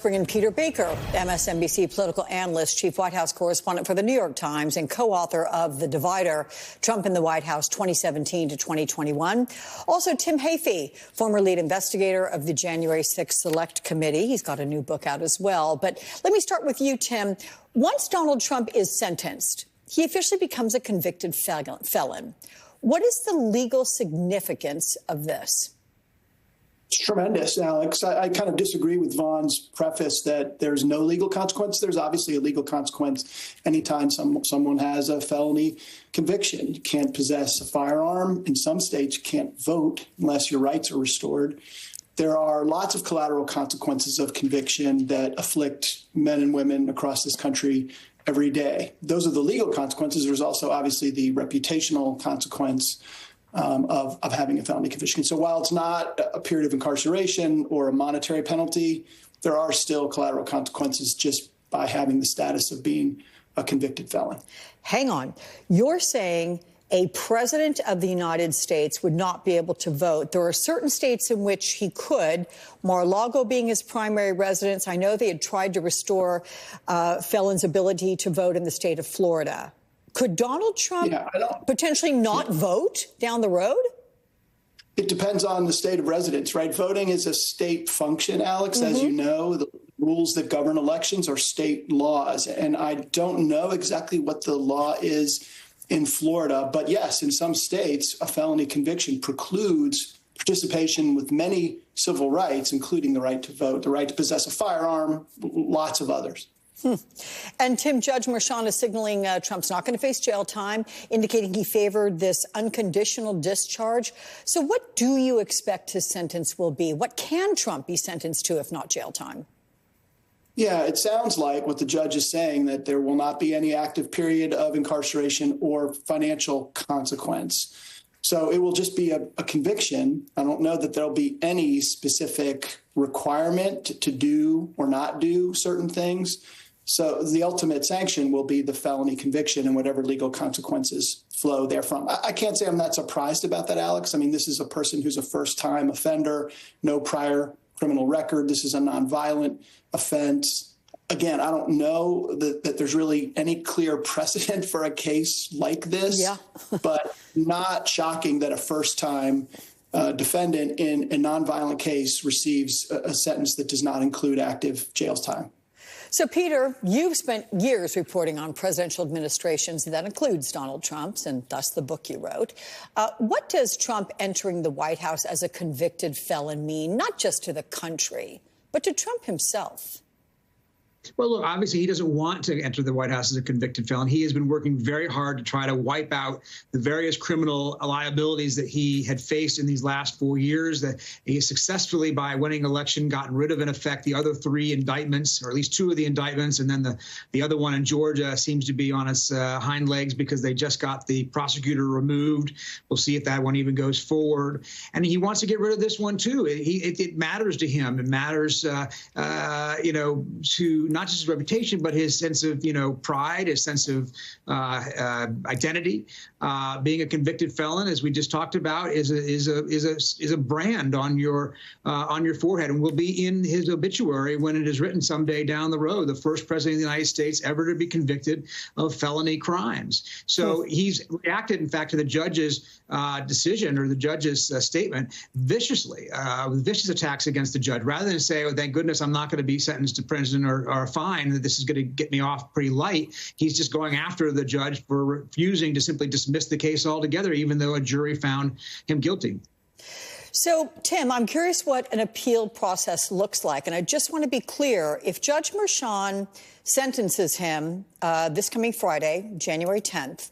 Bring in Peter Baker, Msnbc political analyst, chief White House correspondent for the New York Times, and co-author of The Divider, Trump in the White House 2017 to 2021. Also, Tim Heaphy, former lead investigator of the January 6th Select Committee. He's got a new book out as well. But let me start with you, Tim. Once Donald Trump is sentenced, he officially becomes a convicted felon. What is the legal significance of this? It's tremendous, Alex. I kind of disagree with Vaughn's preface that there's no legal consequence. There's obviously a legal consequence anytime someone has a felony conviction. You can't possess a firearm. In some states, you can't vote unless your rights are restored. There are lots of collateral consequences of conviction that afflict men and women across this country every day. Those are the legal consequences. There's also obviously the reputational consequence of having a felony conviction. So while it's not a period of incarceration or a monetary penalty, there are still collateral consequences just by having the status of being a convicted felon. Hang on. You're saying a president of the United States would not be able to vote. There are certain states in which he could, Mar-a-Lago being his primary residence. I know they had tried to restore felons' ability to vote in the state of Florida. Could Donald Trump potentially not vote down the road? It depends on the state of residence, right? Voting is a state function, Alex. As you know, the rules that govern elections are state laws. And I don't know exactly what the law is in Florida. But yes, in some states, a felony conviction precludes participation with many civil rights, including the right to vote, the right to possess a firearm, lots of others. And Tim, Judge Merchan is signaling Trump's not going to face jail time, indicating he favored this unconditional discharge. So what do you expect his sentence will be? What can Trump be sentenced to if not jail time? Yeah, it sounds like what the judge is saying, that there will not be any active period of incarceration or financial consequence. So it will just be a conviction. I don't know that there'll be any specific requirement to do or not do certain things. So the ultimate sanction will be the felony conviction and whatever legal consequences flow therefrom. I can't say I'm not surprised about that, Alex. I mean, this is a person who's a first-time offender, no prior criminal record. This is a nonviolent offense. Again, I don't know that there's really any clear precedent for a case like this, but not shocking that a first-time defendant in a nonviolent case receives a sentence that does not include active jail time. So, Peter, you've spent years reporting on presidential administrations. That includes Donald Trump's, and thus the book you wrote. What does Trump entering the White House as a convicted felon mean, not just to the country, but to Trump himself? Well, look, obviously, he doesn't want to enter the White House as a convicted felon. He has been working very hard to try to wipe out the various criminal liabilities that he had faced in these last 4 years, that he has successfully, by winning election, gotten rid of, in effect, the other 3 indictments, or at least 2 of the indictments. And then the other one in Georgia seems to be on its hind legs because they just got the prosecutor removed. We'll see if that one even goes forward. And he wants to get rid of this one, too. It matters to him. It matters, to not just his reputation, but his sense of, pride, his sense of identity. Being a convicted felon, as we just talked about, is a brand on your forehead, and will be in his obituary when it is written someday down the road. The first president of the United States ever to be convicted of felony crimes. So he's reacted, in fact, to the judge's decision, or the judge's statement, viciously, vicious attacks against the judge, rather than say, "Oh, thank goodness I'm not going to be sentenced to prison or a fine, that this is going to get me off pretty light." He's just going after the judge for refusing to simply dismiss the case altogether, even though a jury found him guilty. So, Tim, I'm curious what an appeal process looks like. And I just want to be clear, if Judge Merchan sentences him this coming Friday, January 10th,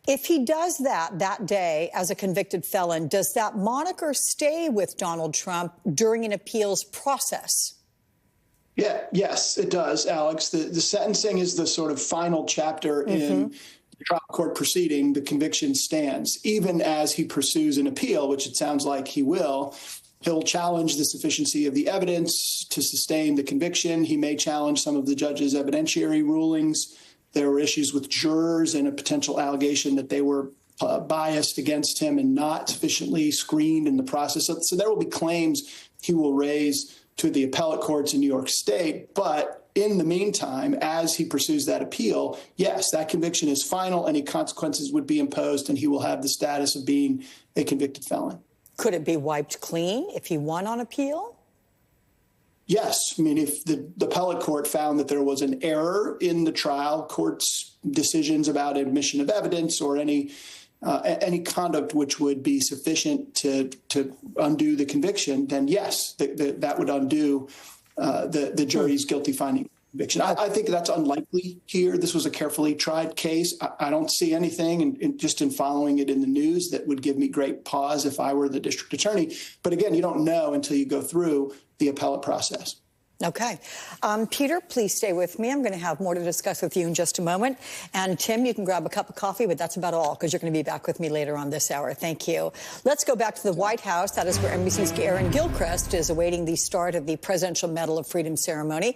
if he does that day as a convicted felon, does that moniker stay with Donald Trump during an appeals process? Yes, it does, Alex. The sentencing is the sort of final chapter in the trial court proceeding. The conviction stands. Even as he pursues an appeal, which it sounds like he will, he'll challenge the sufficiency of the evidence to sustain the conviction. He may challenge some of the judge's evidentiary rulings. There were issues with jurors and a potential allegation that they were biased against him and not sufficiently screened in the process. So there will be claims he will raise to the appellate courts in New York State. But in the meantime, as he pursues that appeal, yes, that conviction is final. Any consequences would be imposed, and he will have the status of being a convicted felon. Could it be wiped clean if he won on appeal? Yes. I mean, if the appellate court found that there was an error in the trial court's decisions about admission of evidence or any conduct which would be sufficient to undo the conviction, then yes, that would undo the jury's guilty finding conviction. I think that's unlikely here. This was a carefully tried case. I don't see anything just in following it in the news that would give me great pause if I were the district attorney. But again, you don't know until you go through the appellate process. Okay. Peter, please stay with me. I'm going to have more to discuss with you in just a moment. And Tim, you can grab a cup of coffee, but that's about all because you're going to be back with me later on this hour. Thank you. Let's go back to the White House. That is where NBC's Aaron Gilchrist is awaiting the start of the Presidential Medal of Freedom ceremony.